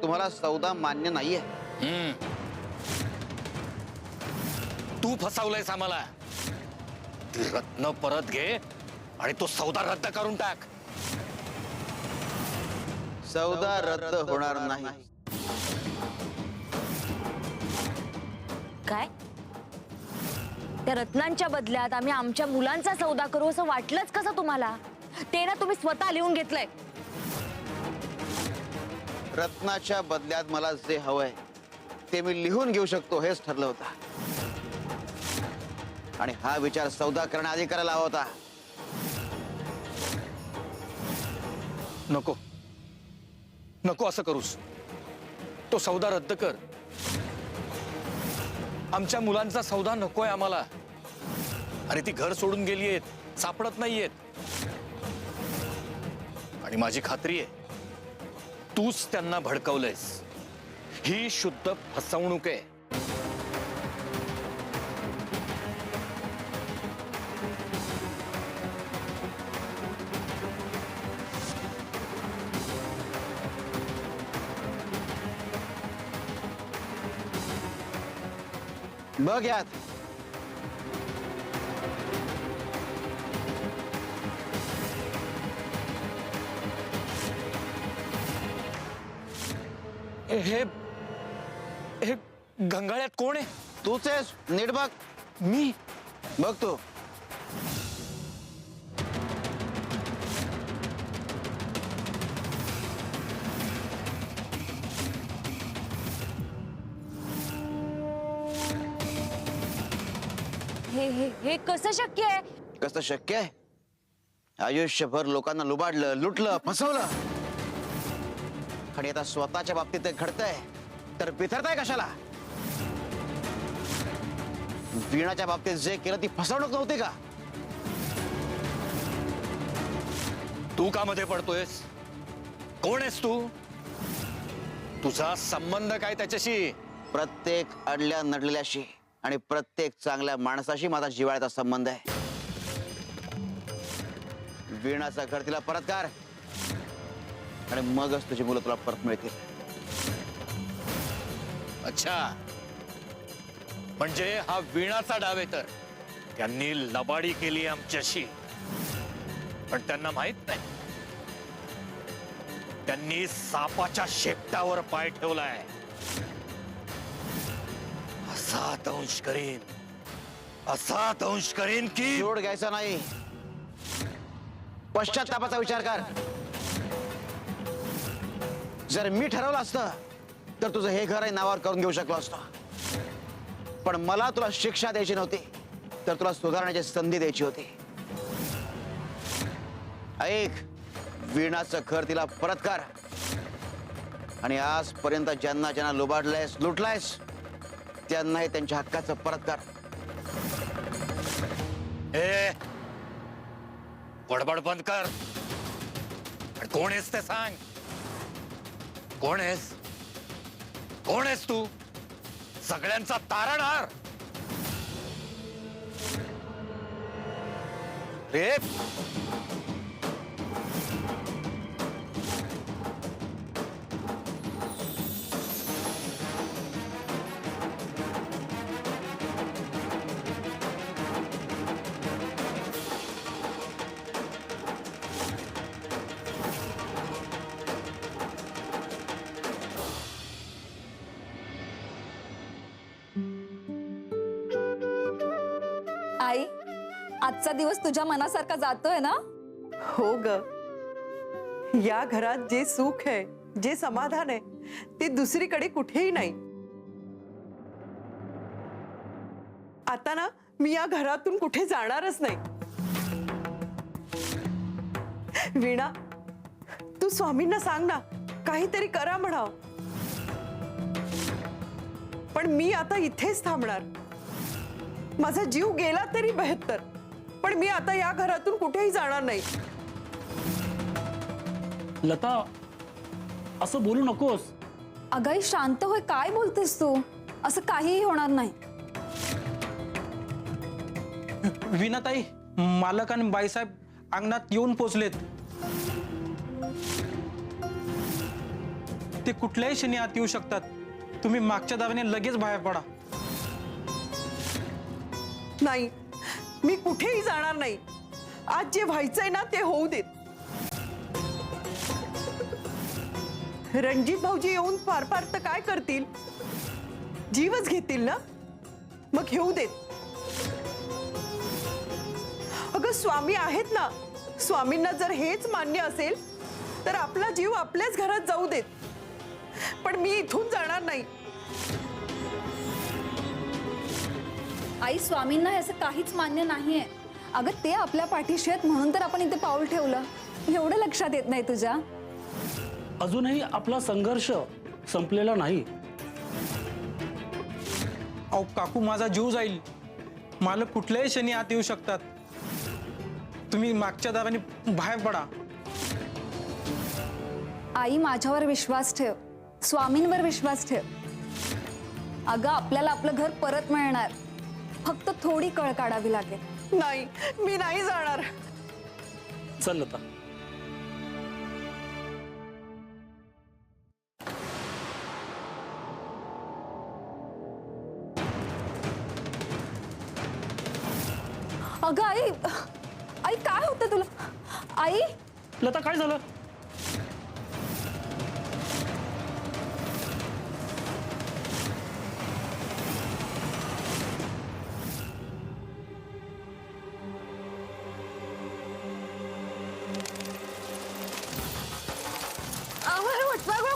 तुम्हाला सौदा मान्य नाहीये? तू फसवलंयस आम्हाला। ती रत्न परत घे आणि तो सौदा रद्द करून टाक। सौदा रद्द होणार नाही। काय? त्या रत्नांच्या बदल्यात आम्ही आमच्या मुलांचा सौदा करू असं वाटलंच कसं तुम्हाला? ते ना तुम्ही स्वतः लिहून घेतलंय। रत्नाच्या बदल्यात मला जे हवंय ते मी लिहून घेऊ शकतो हेच ठरलं होतं, आणि हा विचार सौदा करण्याआधी करायला हवा होता। नको नको असं करूस। तो सौदा रद्द कर। आमच्या मुलांचा सौदा नकोय आम्हाला। अरे ती घर सोडून गेलीयेत, सापडत नाहीयेत, आणि माझी खात्री आहे तूच त्यांना भडकवलंयस। ही शुद्ध फसवणूक आहे। बघ यात, हे हे गंगाळ्यात कोण आहे? तूच आहेस, नीट बघ। मी? बघ तू। हे कसं शक्य आहे? कसं शक्य आहे? आयुष्यभर लोकांना लुबाडलं, लुटलं, फसवलं, आणि आता स्वतःच्या बाबतीत ते घडतंय तर बिथरताय कशाला? वीणाच्या बाबतीत जे केलं ती फसवणूक नव्हती का? तू का मध्ये पडतोयस? कोण आहेस तू? तुझा संबंध काय त्याच्याशी? प्रत्येक अडल्या नडलेल्याशी आणि प्रत्येक चांगल्या माणसाशी माझा जिव्हाळ्याचा संबंध आहे। वीणाचं घर तिला परत कर, आणि मगच तुझी मुलं तुला परत मिळतील। अच्छा, म्हणजे हा वीणाचा डाव आहे तर त्यांनी लबाडी केली आमच्याशी, पण त्यांना माहित नाही त्यांनी सापाच्या शेपटावर पाय ठेवलाय। असा दंश करीन, असा दंश करीन की जोड घ्यायचा नाही, पश्चात्तापाचा विचार कर। जर मी ठरवलं असतं तर तुझं हे घर नावावर करून घेऊ शकलो असतो, पण मला तुला शिक्षा द्यायची नव्हती, तर तुला सुधारण्याची संधी द्यायची होती। ऐक, वीणाचं घर तिला परत कर, आणि आजपर्यंत ज्यांना ज्यांना लुबाडलंयस, लुटलायस, त्यांनाही त्यांच्या हक्काचं परत कर। ए, बडबड बंद कर। कोण आहेस ते सांग। कोण आहेस? कोण आहेस तू? सगळ्यांचा तारणहार रे। आई, आजचा दिवस तुझ्या मनासारखा जातोय ना? हो ग, या घरात जे सुख आहे, जे समाधान आहे, ते दुसरीकडे कुठेही नाही। आता ना मी या घरातून कुठे जाणारच नाही। वीणा, तू स्वामींना सांग ना, काहीतरी करा म्हणाव। पण मी आता इथेच थांबणार। माझा जीव गेला तरी बेहत्तर, पण मी आता या घरातून कुठेही जाणार नाही। लता, असं बोलू नकोस। अगं शांत होय, काय बोलतेस तू? असं काहीही होणार नाही। वीणाताई, मालक आणि बाईसाहेब अंगणात येऊन पोचलेत। ते कुठल्याही क्षणी आत येऊ शकतात. तुम्ही मागच्या दाराने लगेच बाहेर पडा. नाही, मी कुठेही जाणार नाही. आज जे व्हायचंय ना ते होऊ देत. रणजित भाऊजी येऊन फार फार तर काय करतील, जीवच घेतील ना. मग घेऊ देत. अगं स्वामी आहेत ना, स्वामींना जर हेच मान्य असेल तर आपला जीव आपल्याच घरात जाऊ देत. पण मी इथून जाणार नाही. आई, स्वामींना हे असं काहीच मान्य नाहीये. अगं ते आपल्या पाठीशी आहेत म्हणून तर आपण इथे पाऊल ठेवलं. एवढं लक्षात येत नाही तुझ्या? अजूनही आपला संघर्ष संपलेला नाही. अहो काकू, माझा जीव जाईल. मालक कुठल्याही क्षणी आत येऊ शकतात. तुम्ही मागच्या दाराने बाहेर पडा. आई, माझ्यावर विश्वास ठेव, स्वामींवर विश्वास ठेव. अगं आपल्याला आपलं घर परत मिळणार, फक्त थोडी कळ काढावी लागेल. नाही, मी नाही जाणार. चल लता. अगं आई, आई काय होतं तुला? आई, लता काय झालं?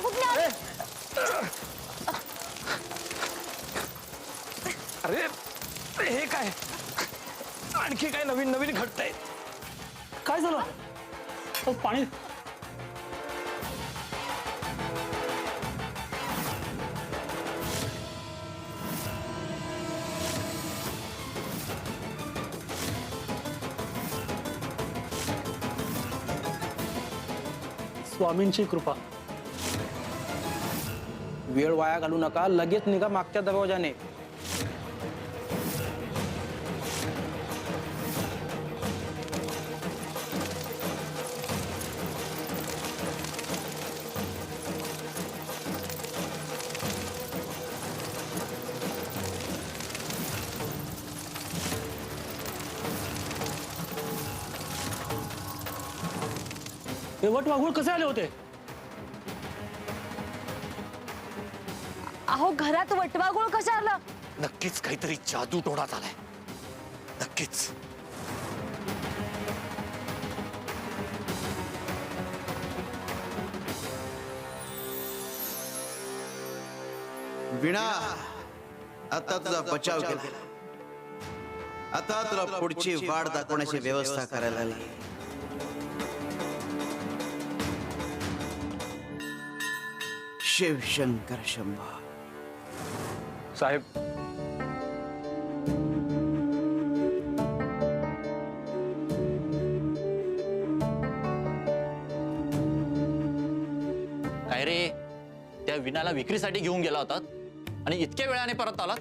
कुठे आले? अरे हे काय, आणखी काय नवीन नवीन घडतंय? काय झालं? अहो, पाणी. स्वामींची कृपा. वेळ वाया घालू नका, लगेच निघा मागच्या दरवाजाने. हे वट वाघूळ कसे आले होते? अहो घरात वटवाघूळ कसं आलं? नक्कीच काहीतरी जादू टोणा झालाय. नक्कीच. वीणा, आता तुझा बचाव केला. आता तुला पुढची वाट दाखवण्याची व्यवस्था करायला आली. शिवशंकर शंभा. साहेब, काय रे, त्या विनाला विक्रीसाठी घेऊन गेला होतात आणि इतक्या वेळाने परत आलात?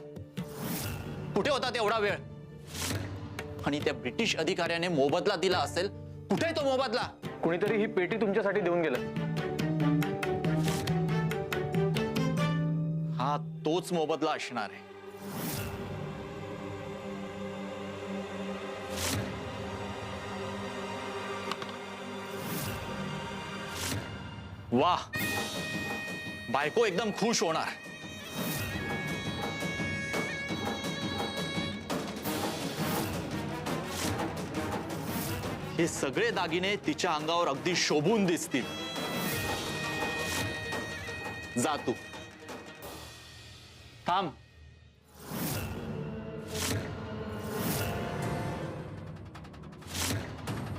कुठे होता एवढा वेळ? आणि त्या ब्रिटिश अधिकाऱ्याने मोबदला दिला असेल, कुठे तो मोबदला? कुणीतरी ही पेटी तुमच्यासाठी देऊन गेलं. हा तोच मोबदला असणार आहे. वाह, बायको एकदम खुश होणार. हे सगळे दागिने तिच्या अंगावर अगदी शोभून दिसतील. जा तू. थांब.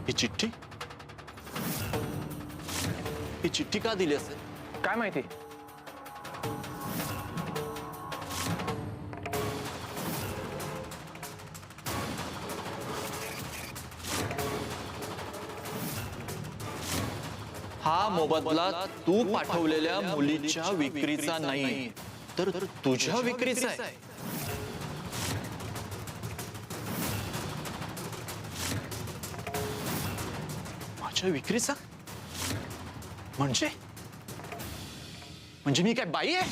ही चिठ्ठी, ही चिठ्ठी का दिली असेल? काय माहिती? हा मोबदला तू पाठवलेल्या मुलीच्या विक्रीचा नाही, तर तुझ्या विक्रीचा आहे. माझ्या विक्रीचा म्हणजे म्हणजे मी काय बाई आहे?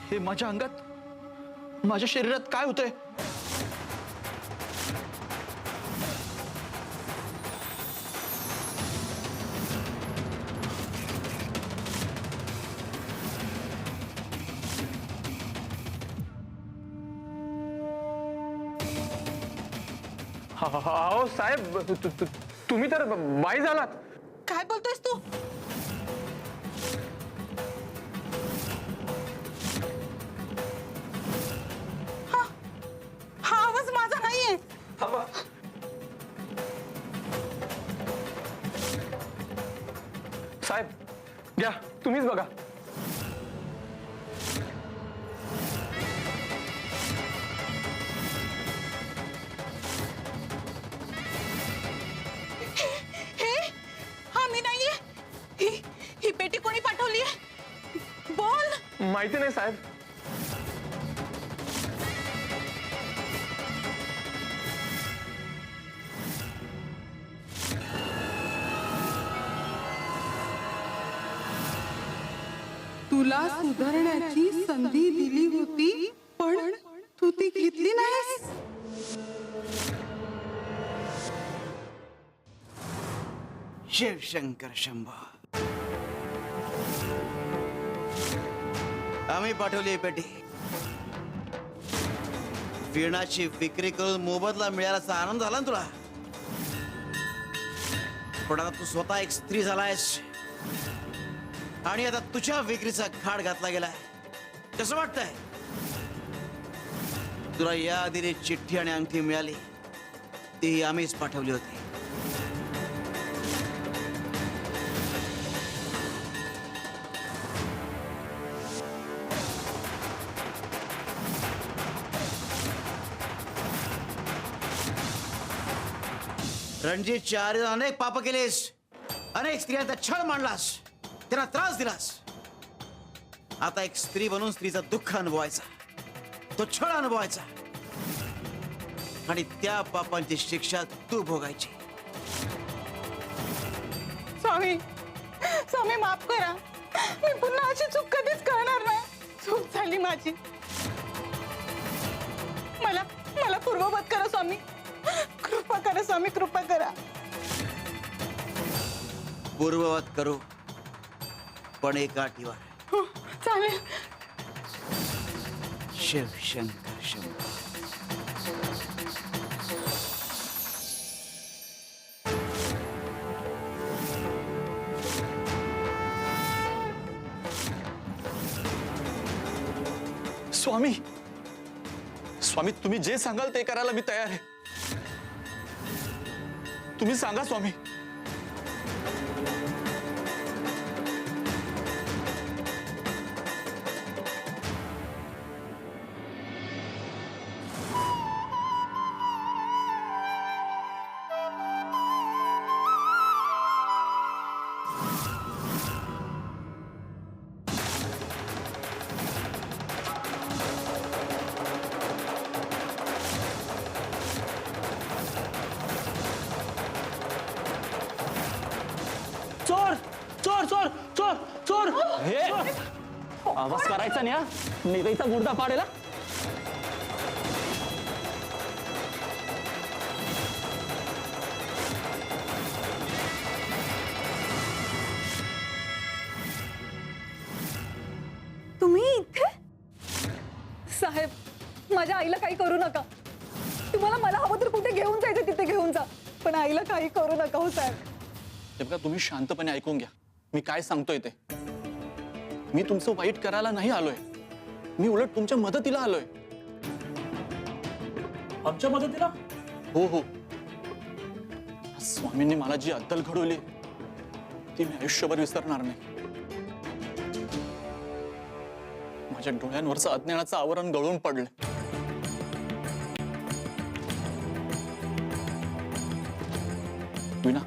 हे माझ्या अंगात, माझ्या शरीरात काय होतंय? अहो साहेब, तुम्ही तर बाई झालात. काय बोलतोयस तू? हा आवाज माझा नाहीये. साहेब घ्या, तुम्हीच बघा. हे हा मी नाहीये. ही ही पेटी कोणी पाठवलीये? बोल. माहिती नाही साहेब. तुला सुधारण्याची संधी दिली होती, पण तू ती घेतली नाहीस. शिवशंकर शंभो. आम्ही पाठवली ही पेटी. वीणाची विक्री करून मोबदला मिळाल्याचा आनंद झाला ना तुला? पण आता तू स्वतः एक स्त्री झालायस आणि आता तुझ्या विक्रीचा खाड घातला गेलाय. कसं वाटतंय तुला? या आधीने चिठ्ठी आणि अंगठी मिळाली, ती आम्हीच पाठवली होती. रणजितच्या आरीला अनेक पाप केलेस, अनेक स्त्रियांचा छळ मांडलास, त्यांना त्रास दिलास. आता एक स्त्री बनून स्त्रीचं दुःख अनुभवायचा, तो छळ अनुभवायचा आणि त्या पापांची शिक्षा तू भोगायची. स्वामी, स्वामी माफ करा. मी पुन्हा अशी चूक कधीच करणार नाही. चूक झाली माझी. मला मला पूर्ववत करा स्वामी. कृपा करा स्वामी, कृपा करा. पूर्ववत करू, पण एका अटीवर. हो, चालेल. शिवशंकर शंभो. स्वामी, स्वामी तुम्ही जे सांगाल ते करायला मी तयार आहे. तुम्ही सांगा स्वामी. चोर चोर चोर चोर चोर. हे आवाज करायचा नाही हा. निगईचा मुर्दा पाडेला. तुम्ही इथे? साहेब, माझ्या आईला काही करू नका. तुम्हाला मला हवं तर कुठे घेऊन जायचं तिथे घेऊन जा, पण आईला काही करू नका हो साहेब. हे बघा, तुम्ही शांतपणे ऐकून घ्या मी काय सांगतोय ते. मी तुमचं वाईट करायला नाही आलोय, मी उलट तुमच्या मदतीला आलोय. आमच्या मदतीला? हो हो. स्वामींनी मला जी अद्दल घडवली ती मी आयुष्यभर विसरणार नाही. माझ्या डोळ्यांवरचं अज्ञानाचं आवरण गळून पडलं. विना,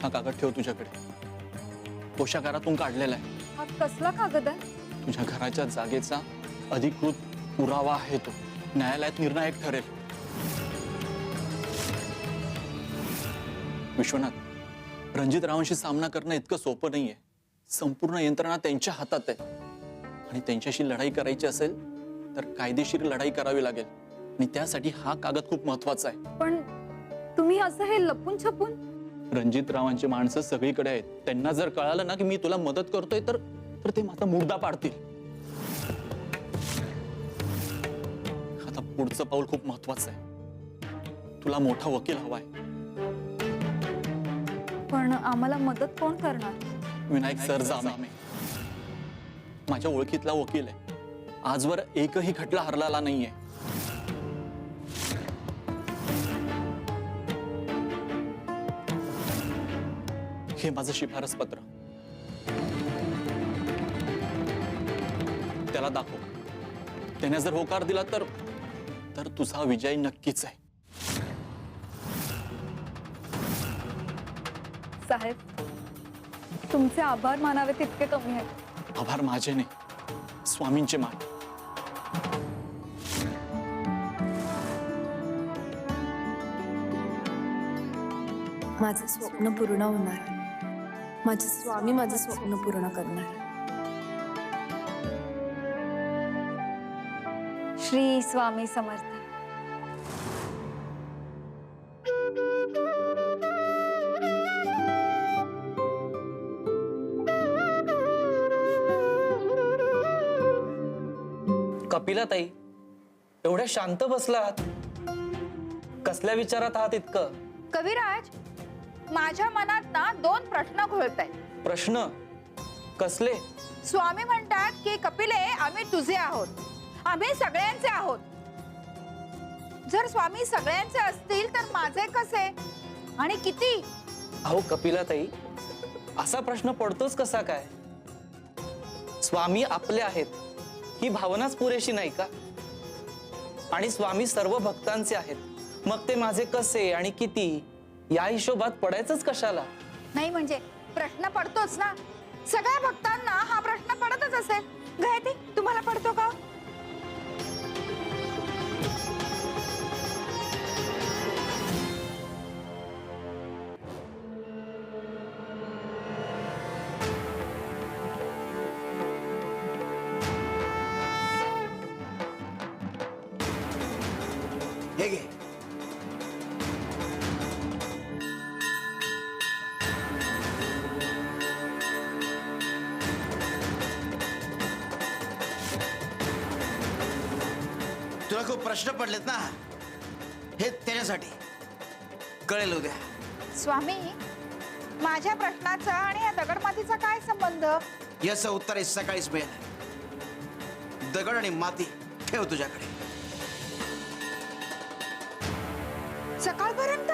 हा कागद ठेव तुझ्याकडे. कोशागारातून काढलेला आहे. हा कसला कागद आहे? तुझ्या घराच्या जागेचा अधिकृत पुरावा आहे तो न्यायालयात निर्णायक ठरेल. विश्वनाथ, रणजित रावांशी सामना करणं इतकं सोपं नाहीये. संपूर्ण यंत्रणा त्यांच्या हातात आहे आणि त्यांच्याशी लढाई करायची असेल तर कायदेशीर लढाई करावी लागेल आणि त्यासाठी हा कागद खूप महत्वाचा आहे. पण तुम्ही असं हे लपून छपून? रणजित रावांची माणसं सगळीकडे आहेत. त्यांना जर कळालं ना की मी तुला मदत करतोय तर ते माझा मुर्दा पाडतील. आता पुढचं पाऊल खूप महत्वाचं आहे. तुला मोठा वकील हवाय. पण आम्हाला मदत कोण करणार? विनायक सरजामे माझ्या ओळखीतला वकील आहे. आजवर एकही खटला हरलेला नाहीये. हे माझं शिफारस पत्र. त्याला दाखव. त्याने जर होकार दिला तर तुझा विजय नक्कीच आहे. साहेब, तुमचे आभार मानावे तितके कमी आहेत. आभार माझे नाही, स्वामींचे मान. माझं स्वप्न पूर्ण होणार. माझे स्वामी माझं स्वप्न पूर्ण करणार. श्री स्वामी समर्थ. कपिलाताई, एवढ्या शांत बसलात, कसल्या विचारात आहात इतकं? कविराज, माझ्या मनात ना 2 प्रश्न घोळत आहेत. प्रश्न कसले? स्वामी म्हणतात की कपिले, आम्ही तुझे आहोत, आम्ही सगळ्यांचे आहोत. जर स्वामी सगळ्यांचे असतील तर माझे कसे आणि किती? अहो कपिलाताई, असा प्रश्न पडतोच कसा काय? स्वामी आपले आहेत ही भावनाच पुरेशी नाही का? आणि स्वामी सर्व भक्तांचे आहेत, मग ते माझे कसे आणि किती या हिशोबात पडायचंच कशाला? नाही म्हणजे प्रश्न पडतोच ना. सगळ्या भक्तांना हा प्रश्न पडतच असेल. गायत्री, तुम्हाला पडतो का? हे घे. तुला खूप प्रश्न पडलेत ना, हे त्याच्यासाठी. कळेल उद्या. स्वामी, माझ्या प्रश्नाचा आणि या दगडमातीचा काय संबंध? याचं उत्तर हे सकाळीच मिळेल. दगड आणि माती ठेव तुझ्याकडे. सकाळपर्यंत?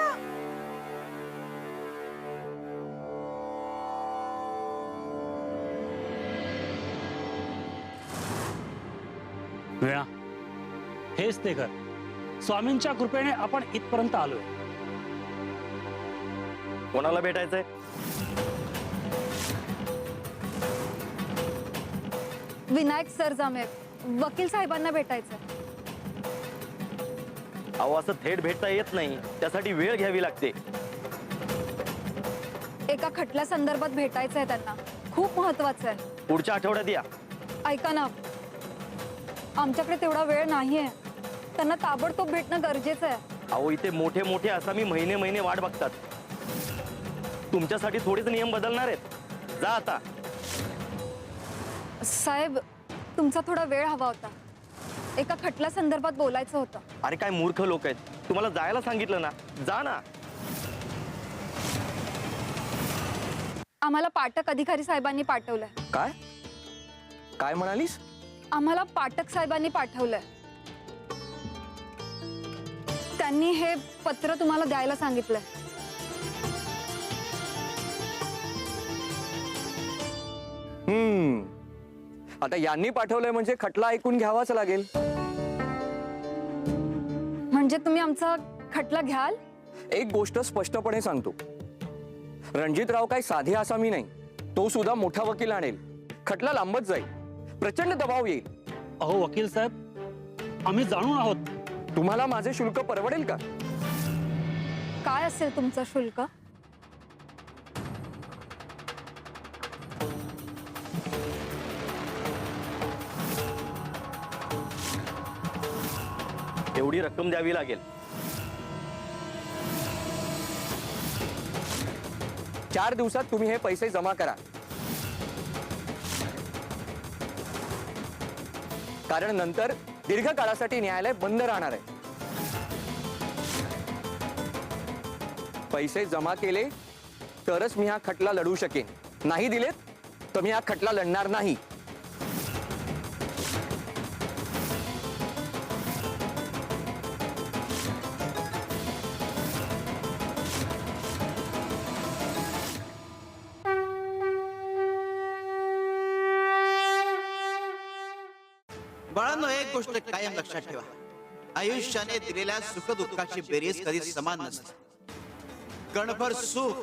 वीणा, हेच ते घर. स्वामींच्या कृपेने आपण इथपर्यंत आलोय. कोणाला भेटायचंय? विनायक सरजामे, वकील साहेबांना भेटायचं. अहो, असं थेट भेटता येत नाही, त्यासाठी वेळ घ्यावी लागते. एका खटल्या संदर्भात भेटायचं आहे त्यांना. खूप महत्वाचं आहे. पुढच्या आठवड्यात या. ऐका ना, आमच्याकडे तेवढा वेळ नाहीये. त्यांना ताबडतोब भेटणं गरजेचं आहे. अहो, इथे मोठे मोठे आसामी महिने महिने वाट बघतात. तुमच्यासाठी थोडेच नियम बदलणार आहेत. जा आता. साहेब, तुमचा थोडा वेळ हवा होता. एका खटल्या संदर्भात बोलायचं होतं. अरे काय मूर्ख लोक आहेत, तुम्हाला जायला सांगितलं ना, जा ना. आम्हाला पाटक अधिकारी साहेबांनी पाठवलंय. काय काय म्हणालीस? आम्हाला पाटक साहेबांनी पाठवलंय. त्यांनी हे पत्र तुम्हाला द्यायला सांगितलंय. आता यांनी पाठवलंय म्हणजे खटला ऐकून घ्यावाच लागेल. म्हणजे तुम्ही आमचा खटला घ्याल? एक गोष्ट स्पष्टपणे सांगतो, रणजितराव काही साधे आसामी नाही. तो सुद्धा मोठा वकील आणेल. खटला लांबत जाईल, प्रचंड दबाव येईल. अहो वकील साहेब, आम्ही जाणून आहोत. तुम्हाला माझे शुल्क परवडेल का? काय असेल तुमचं शुल्क? एवढी रक्कम द्यावी लागेल. 4 दिवसात तुम्ही हे पैसे जमा करा, कारण नंतर दीर्घकाळासाठी न्यायालय बंद राहणार आहे. पैसे जमा केले तरच मी हा खटला लढवू शकेन, नाही दिलेत तर मी हा खटला लढणार नाही. बाळांनो, एक गोष्ट कायम लक्षात ठेवा, आयुष्याने दिलेल्या सुखदुःखाची बेरीज कधी समान नसते. कणभर सुख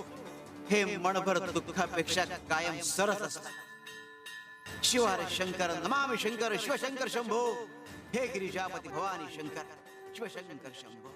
हे मणभर दुःखापेक्षा कायम सरस असतं. शिव हरे शंकर, नमामि शंकर, शिवशंकर शंभो, हे गिरिजापती भवानी शंकर, शिवशंकर शंभो.